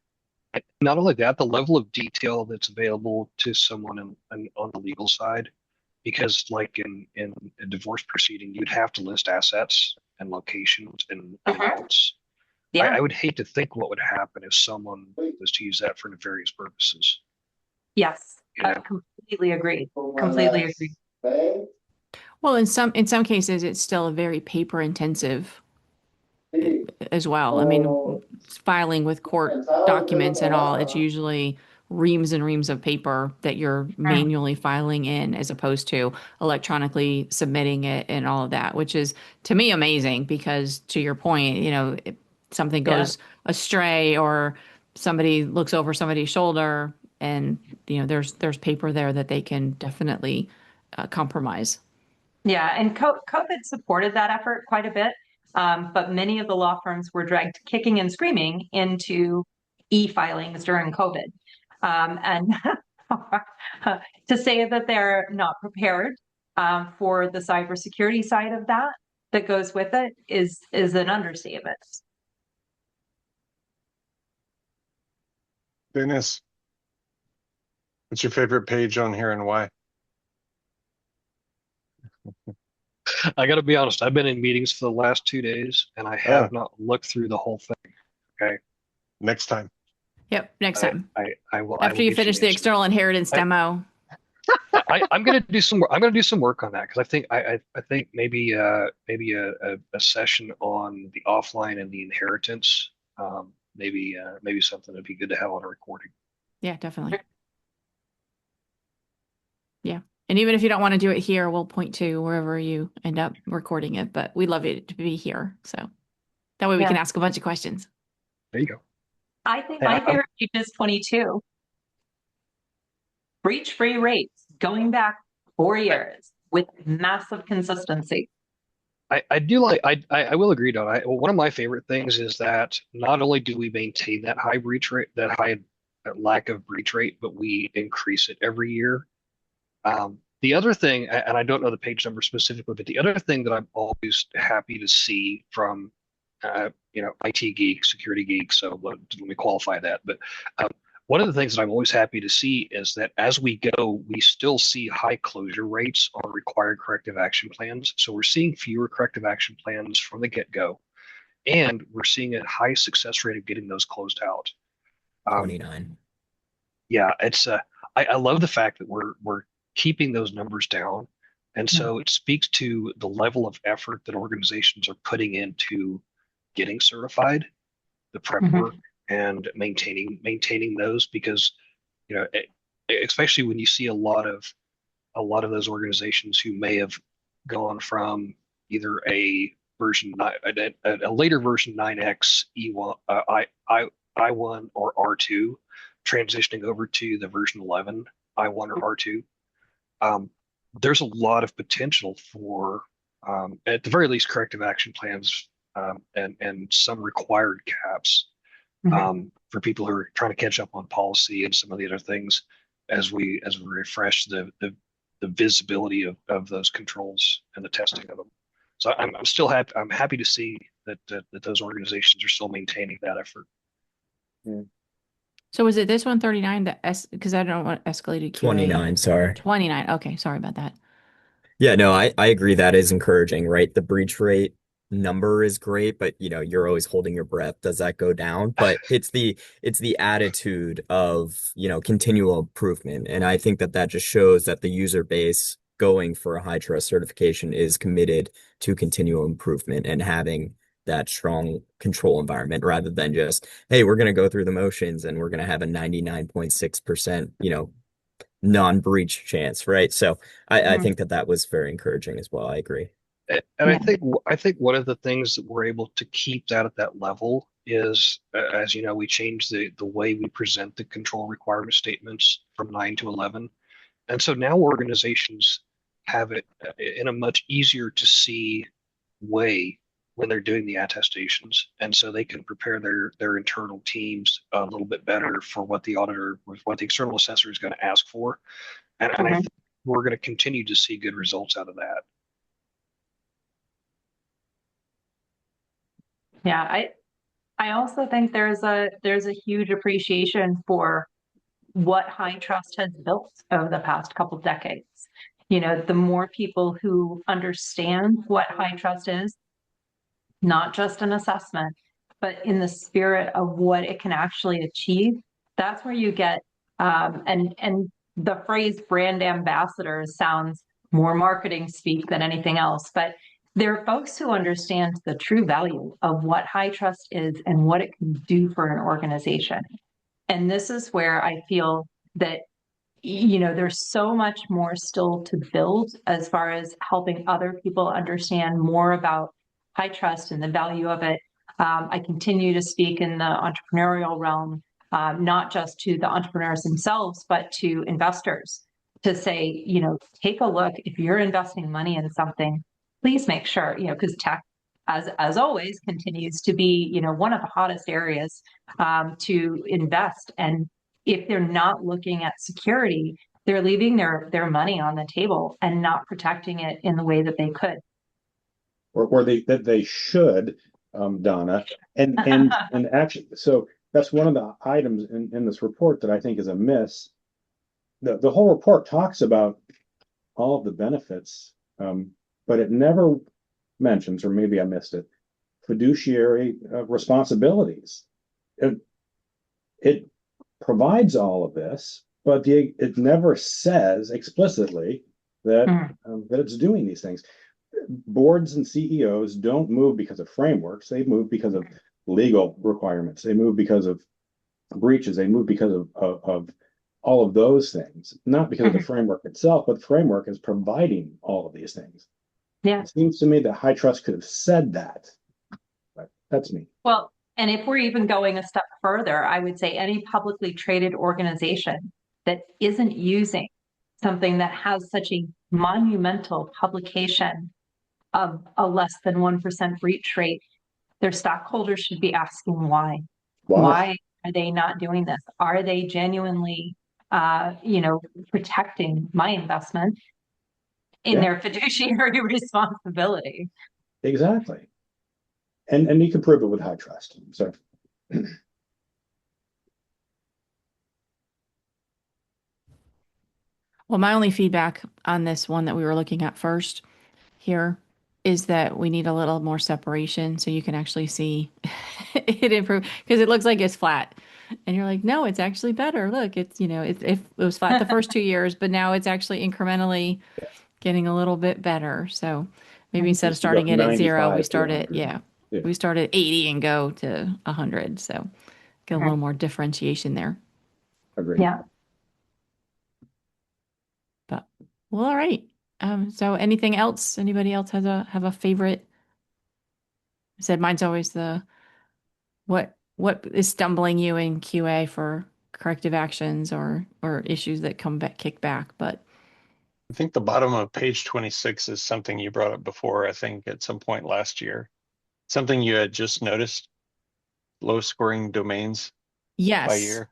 Not only that, the level of detail that's available to someone on the legal side, because like in a divorce proceeding, you'd have to list assets and locations and amounts. Yeah. I would hate to think what would happen if someone was to use that for nefarious purposes. Yes. You know? Completely agreed. Completely agreed. Well, in some cases, it's still a very paper intensive as well. I mean, filing with court documents and all, it's usually reams and reams of paper that you're manually filing in as opposed to electronically submitting it and all of that, which is to me amazing because to your point, if something goes astray or somebody looks over somebody's shoulder and there's paper there that they can definitely compromise. Yeah, and COVID supported that effort quite a bit, but many of the law firms were dragged kicking and screaming into e-filings during COVID. And to say that they're not prepared for the cybersecurity side of that goes with it is an understatement. Dennis, what's your favorite page on here and why? I got to be honest, I've been in meetings for the last 2 days and I have not looked through the whole thing. Okay. Next time. Yep, next time. I will. After you finish the external inheritance demo. I'm going to do some work. I'm going to do some work on that because I think maybe a session on the offline and the inheritance, maybe something that'd be good to have on a recording. Yeah, definitely. Yeah. And even if you don't want to do it here, we'll point to wherever you end up recording it, but we'd love it to be here. So that way we can ask a bunch of questions. There you go. I think my favorite page is 22. Breach-free rates going back 4 years with massive consistency. I do like, I will agree, Don. One of my favorite things is that not only do we maintain that high breach rate, that lack of breach rate, but we increase it every year. The other thing, and I don't know the page number specifically, but the other thing that I'm always happy to see from, IT geek, security geek. So let me qualify that. But one of the things that I'm always happy to see is that as we go, we still see high closure rates on required corrective action plans. So we're seeing fewer corrective action plans from the get-go, and we're seeing a high success rate of getting those closed out. 29. Yeah, it's I love the fact that we're keeping those numbers down, and so it speaks to the level of effort that organizations are putting into getting certified, the prep work, and maintaining those, because especially when you see a lot of those organizations who may have gone from either a later version 9x E1 I1 or R2 transitioning over to the version 11 I1 or R2. um, there's a lot of potential for, at the very least, corrective action plans, and some required caps, Mhm. for people who are trying to catch up on policy and some of the other things as we refresh the visibility of those controls and the testing of them. So I'm still happy. I'm happy to see that those organizations are still maintaining that effort. Yeah. So was it this 139 that because I don't want escalated QA 29, sorry. 29. Okay, sorry about that. Yeah, no, I agree that is encouraging, right? The breach rate number is great, but you're always holding your breath. Does that go down? But it's the attitude of, continual improvement. And I think that just shows that the user base going for a high trust certification is committed to continual improvement and having that strong control environment rather than just, hey, we're going to go through the motions and we're going to have a 99.6%, non-breach chance, right? So I Mhm. think that was very encouraging as well. I agree. And Yeah. I think one of the things that we're able to keep that at that level is, as you know, we changed the way we present the control requirement statements from 9 to 11. And so now organizations have it in a much easier to see way when they're doing the attestations. And so they can prepare their internal teams a little bit better for what the auditor, what the external assessor is going to ask for. And I Mhm. think we're going to continue to see good results out of that. Yeah, I also think there's a huge appreciation for what high trust has built over the past couple decades. The more people who understand what high trust is, not just an assessment, but in the spirit of what it can actually achieve, that's where you get, and the phrase brand ambassadors sounds more marketing speak than anything else, but there are folks who understand the true value of what high trust is and what it can do for an organization. And this is where I feel that there's so much more still to build as far as helping other people understand more about high trust and the value of it. I continue to speak in the entrepreneurial realm, not just to the entrepreneurs themselves, but to investors to say, take a look. If you're investing money in something, please make sure, because tech, as always, continues to be, one of the hottest areas to invest. And if they're not looking at security, they're leaving their money on the table and not protecting it in the way that they could. Or they should, Donna. And actually, so that's one of the items in this report that I think is a miss. The whole report talks about all of the benefits, but it never mentions, or maybe I missed it, fiduciary responsibilities. It provides all of this, but it never says explicitly that Mhm. that it's doing these things. Boards and CEOs don't move because of frameworks; they move because of legal requirements. They move because of breaches. They move because of all of those things, not because of the Mhm. framework itself, but the framework is providing all of these things. Yeah. It seems to me that high trust could have said that, but that's me. Well, and if we're even going a step further, I would say any publicly traded organization that isn't using something that has such a monumental publication of a less than 1% breach rate, their stockholders should be asking why. Why? Why are they not doing this? Are they genuinely, protecting my investment in Yeah, their fiduciary responsibility? exactly. And you can prove it with high trust. So Well, my only feedback on this one that we were looking at first here is that we need a little more separation so you can actually see it improve because it looks like it's flat. And you're like, no, it's actually better. Look, it was flat the first 2 years, but now it's actually incrementally getting a little bit better. So maybe instead of used to go starting from it at zero, 95 to 100. Yeah, we start at 80 and go to 100. So get a little more differentiation there. agreed. Yeah. But well, all right. So anything else? Anybody else have a favorite? I said mine's always the what is stumbling you in QA for corrective actions or issues that come back kick back. But I think the bottom of page 26 is something you brought up before, I think at some point last year. Something you had just noticed, low scoring domains by Yes. year.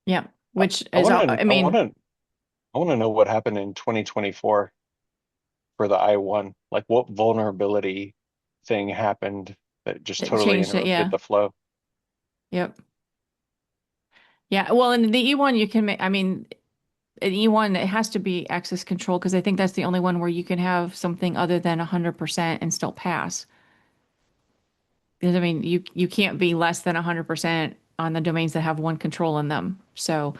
Yeah. I, Which is, I I want mean, to, I want to know what happened in 2024 for the I1. Like what vulnerability thing happened that just it totally changed it. interrupted Yeah. the flow? Yep. Yeah. Well, in the E1, you can make, I mean, an E1, it has to be access control because I think that's the only one where you can have something other than 100% and still pass. Because I mean, you can't be less than 100% on the domains that have one control in them. So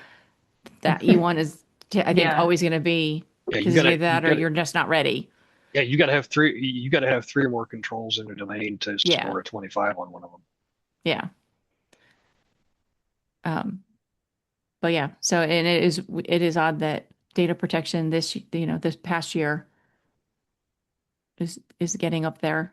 that E1 is, I think, Yeah. always going to be Yeah, because it's either that or you're just not ready. yeah, you gotta have three. You gotta have three or more controls in a domain to Yeah. score a 25 on one of them. Yeah. Um, but yeah, so and it is odd that data protection this past year is getting up there.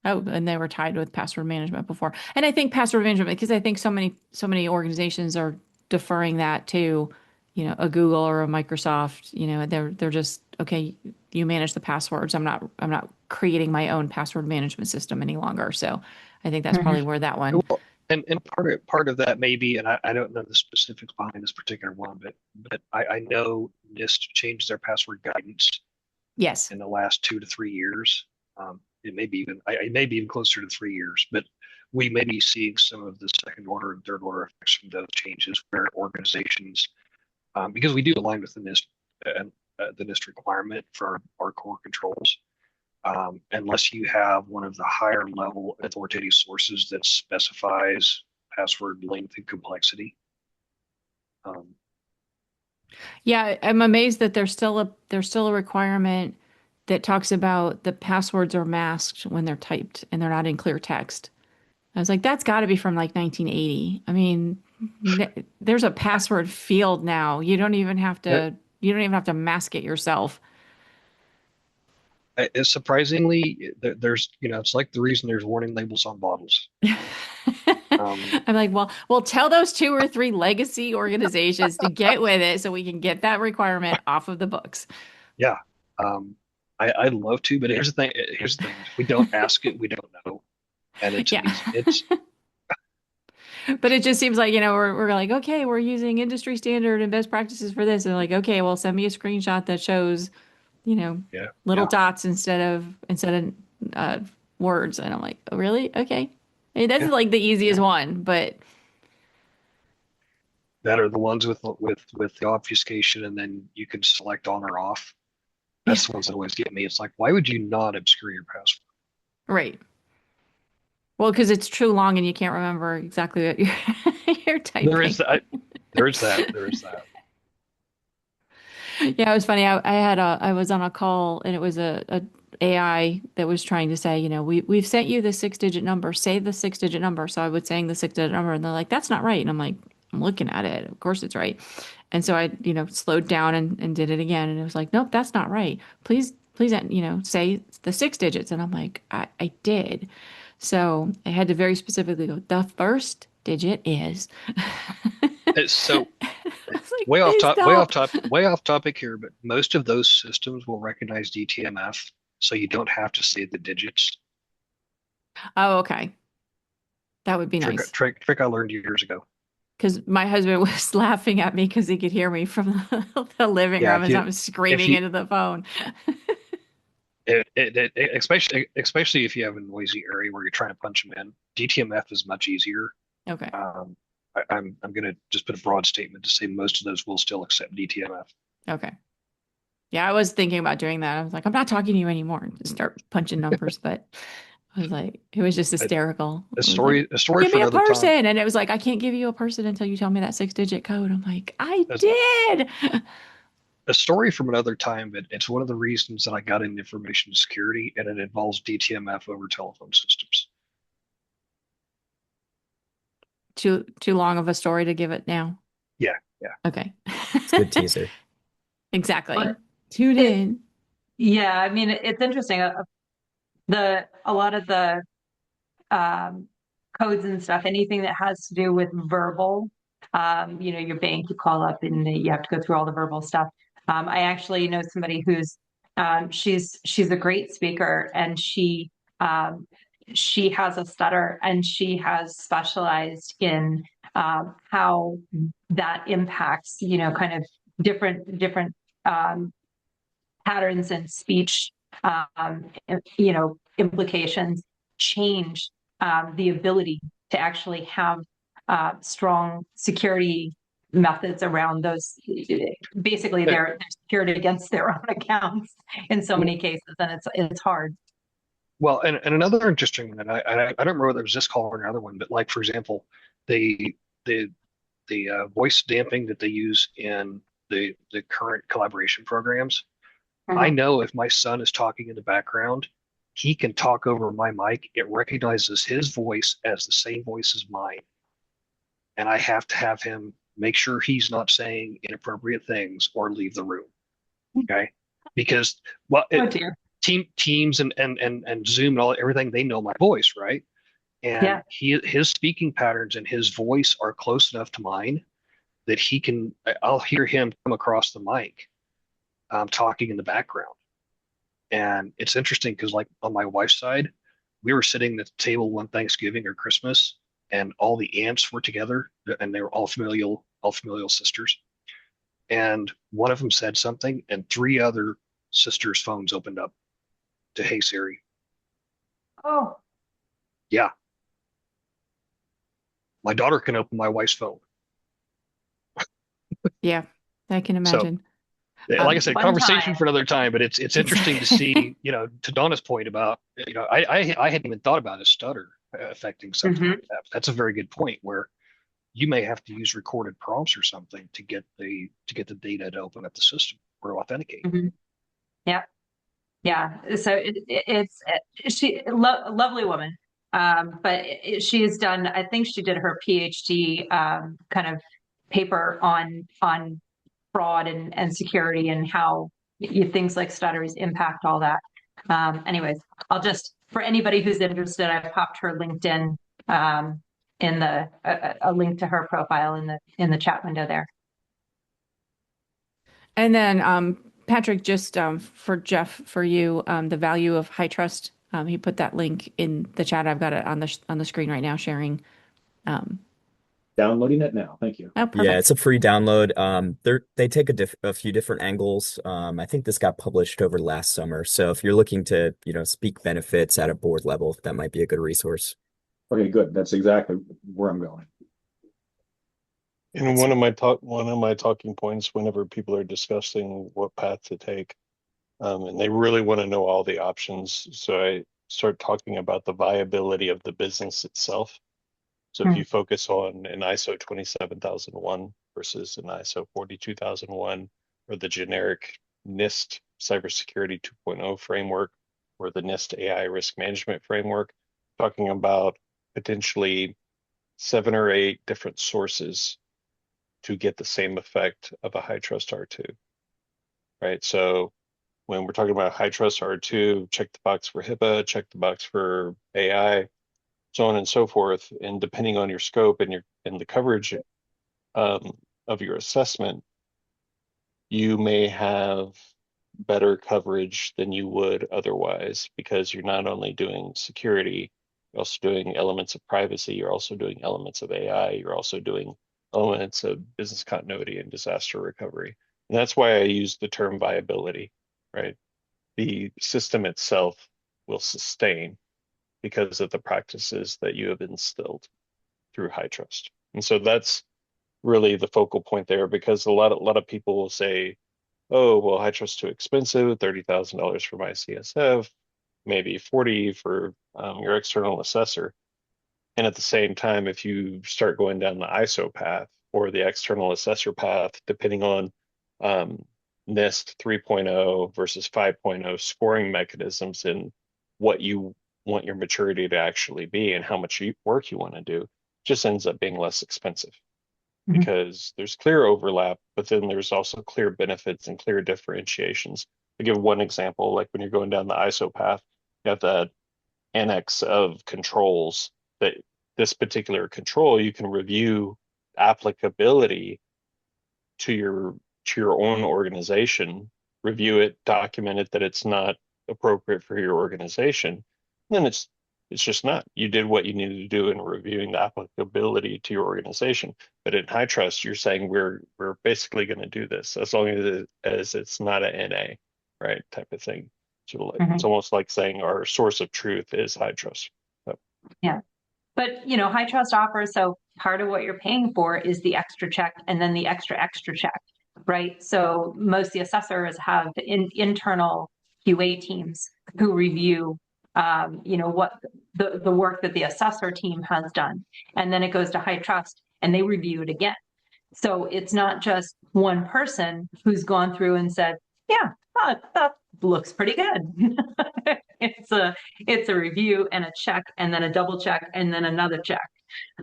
Oh, and they were tied with password management before. And I think password management, because I think so many organizations are deferring that to, a Google or a Microsoft, they're just, okay, you manage the passwords. I'm not creating my own password management system any longer. So I think that's Mhm. probably where that one. Well, and part of that may be, and I don't know the specifics behind this particular one, but I know NIST changed their password guidance Yes. in the last 2 to 3 years. It may be even it may be even closer to 3 years, but we may be seeing some of the second order and third order effects from those changes where organizations, because we do align with the NIST and the NIST requirement for our core controls. Unless you have one of the higher level authoritative sources that specifies password length and complexity. Um, Yeah, I'm amazed that there's still a requirement that talks about the passwords are masked when they're typed and they're not in clear text. I was like, that's got to be from like 1980. I mean, there's a password field now. it, You don't even have to mask it yourself. it's surprisingly, there's, it's like the reason there's warning labels on bottles. Um, I'm like, well, tell those two or three legacy organizations to get with it so we can get that requirement off of the books. yeah, um, I'd love to, but here's the thing. Here's the thing. If we don't ask it, we don't know. And it's an Yeah. easy, it's, But it just seems like, we're like, okay, we're using industry standard and best practices for this. And like, okay, well, send me a screenshot that shows, yeah, little yeah, dots instead of words. And I'm like, oh, really? Okay. I mean, that's yeah, like the yeah. easiest one, but That are the ones with the obfuscation, and then you can select on or off. yeah, That's the ones that always get me. It's like, why would you not obscure your password? right. Well, because it's too long and you can't remember exactly what you're There is typing. that. There is that. There is that. Yeah, it was funny. I was on a call and it was a AI that was trying to say, we've sent you the 6-digit number, say the 6-digit number. So I was saying the 6-digit number and they're like, that's not right. And I'm like, I'm looking at it. Of course it's right. And so I, slowed down and did it again. And it was like, nope, that's not right. Please, say the 6 digits. And I'm like, I did. So I had to very specifically go, the first digit is. It's so I was like, please don't. way off topic here, but most of those systems will recognize DTMF, so you don't have to say the digits. Oh, okay. That would be nice. Trick I learned years ago. Because my husband was laughing at me because he could hear me from the living Yeah, room as I'm if screaming you into the phone. especially if you have a noisy area where you're trying to punch them in, DTMF is much easier. Okay. I'm gonna just put a broad statement to say most of those will still accept DTMF. Okay. Yeah, I was thinking about doing that. I was like, I'm not talking to you anymore. Just start punching numbers. But I was like, it was just A, hysterical. I was like, a story give for me a another time. person. And it was like, I can't give you a person until you tell me that 6-digit code. I'm like, I A, did. a story from another time, but it's one of the reasons that I got into information security, and it involves DTMF over telephone systems. Too long of a story to give it now. Yeah, yeah. Okay. It's a good teaser. Exactly. But Tune it, in. yeah, I mean, it's interesting. A lot of the um, codes and stuff, anything that has to do with verbal, your bank, you call up and you have to go through all the verbal stuff. I actually know somebody who's she's a great speaker, and she has a stutter, and she has specialized in how that impacts, kind of different um, patterns in speech, implications change the ability to actually have strong security methods around those. Basically, they're secured against their own accounts in so many cases, and it's hard. Well, and another interesting one, and I don't remember whether it was this call or another one, but like for example, the the voice damping that they use in the current collaboration programs. I Mhm. know if my son is talking in the background, he can talk over my mic. It recognizes his voice as the same voice as mine, and I have to have him make sure he's not saying inappropriate things or leave the room. Okay, because well, Oh dear. Teams and Zoom and all everything, they know my voice, right? And Yeah. his speaking patterns and his voice are close enough to mine that he can. I'll hear him come across the mic, talking in the background. And it's interesting because, like, on my wife's side, we were sitting at the table one Thanksgiving or Christmas, and all the aunts were together, and they were all familial sisters. And one of them said something, and three other sisters' phones opened up to "Hey Siri." Oh, Yeah, my daughter can open my wife's phone. Yeah, I can So, imagine. like I said, fun conversation time. for another time. But it's interesting to Exactly. see, to Donna's point about, I hadn't even thought about a stutter affecting something Mhm. like that. That's a very good point where you may have to use recorded prompts or something to get the data to open up the system or authenticate. Mhm. Yeah. Yeah. So she lovely woman. But she has done, I think she did her PhD kind of paper on fraud and security, and how things like stutters impact all that. Anyways, I'll just, for anybody who's interested, I've popped her LinkedIn in the a link to her profile in the chat window there. And then Patrick, just for Jeff, for you, the value of HITRUST. He put that link in the chat. I've got it on the screen right now, sharing. Um, Downloading it now. Thank you. oh, Yeah, perfect. it's a free download. They take a few different angles. I think this got published over last summer. So if you're looking to, speak benefits at a board level, that might be a good resource. Okay, good. That's exactly where I'm going. And one of my talking points whenever people are discussing what path to take, and they really want to know all the options. So I start talking about the viability of the business itself. So if Hmm. you focus on an ISO 27001 versus an ISO 42001, or the generic NIST Cybersecurity 2.0 framework, or the NIST AI risk management framework, talking about potentially 7 or 8 different sources to get the same effect of a HITRUST R2, right? So when we're talking about HITRUST R2, check the box for HIPAA, check the box for AI, so on and so forth. And depending on your scope and the coverage um, of your assessment, you may have better coverage than you would otherwise, because you're not only doing security, you're also doing elements of privacy, you're also doing elements of AI, you're also doing elements of business continuity and disaster recovery. And that's why I use the term viability, right? The system itself will sustain because of the practices that you have instilled through HITRUST. And so that's really the focal point there, because a lot of people will say, oh, well, HITRUST too expensive, $30,000 for my CSF, maybe 40 for your external assessor. And at the same time, if you start going down the ISO path or the external assessor path, depending on um, NIST 3.0 versus 5.0 scoring mechanisms and what you want your maturity to actually be and how much work you want to do, just ends up being less expensive, Mhm. because there's clear overlap, but then there's also clear benefits and clear differentiations. To give one example, like when you're going down the ISO path, you have that annex of controls that this particular control, you can review applicability to to your own organization, review it, document it that it's not appropriate for your organization, then it's just not. You did what you needed to do in reviewing the applicability to your organization. But in HITRUST, you're saying we're basically going to do this as long as it's not an NA, right? Type of thing. So like, it's almost like saying our source of truth is HITRUST. Yeah. But, you know, HITRUST offers, so part of what you're paying for is the extra check and then the extra check, right? So most of the assessors have internal QA teams who review, you know, what the work that the assessor team has done. And then it goes to HITRUST and they review it again. So it's not just one person who's gone through and said, yeah, that looks pretty good. It's a review and a check and then a double check and then another check.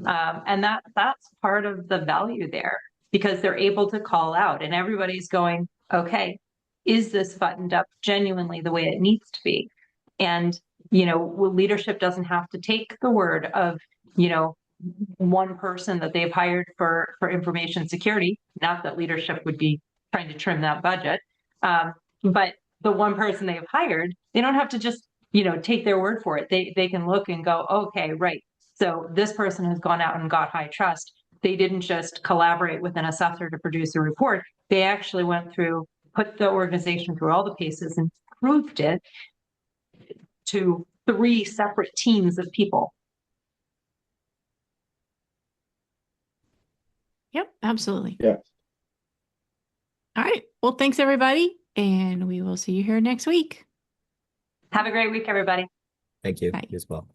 And that's part of the value there, because they're able to call out and everybody's going, okay, is this buttoned up genuinely the way it needs to be? And, you know, leadership doesn't have to take the word of, you know, one person that they've hired for information security. Not that leadership would be trying to trim that budget, but the one person they've hired, they don't have to just, you know, take their word for it. They can look and go, okay, right. So this person has gone out and got HITRUST. They didn't just collaborate with an assessor to produce a report. They actually went through, put the organization through all the paces and proved it to 3 separate teams of people. Yep, absolutely. Yeah. All right. Well, thanks everybody, and we will see you here next week. Have a great week, everybody. Thank you. Bye. You as well.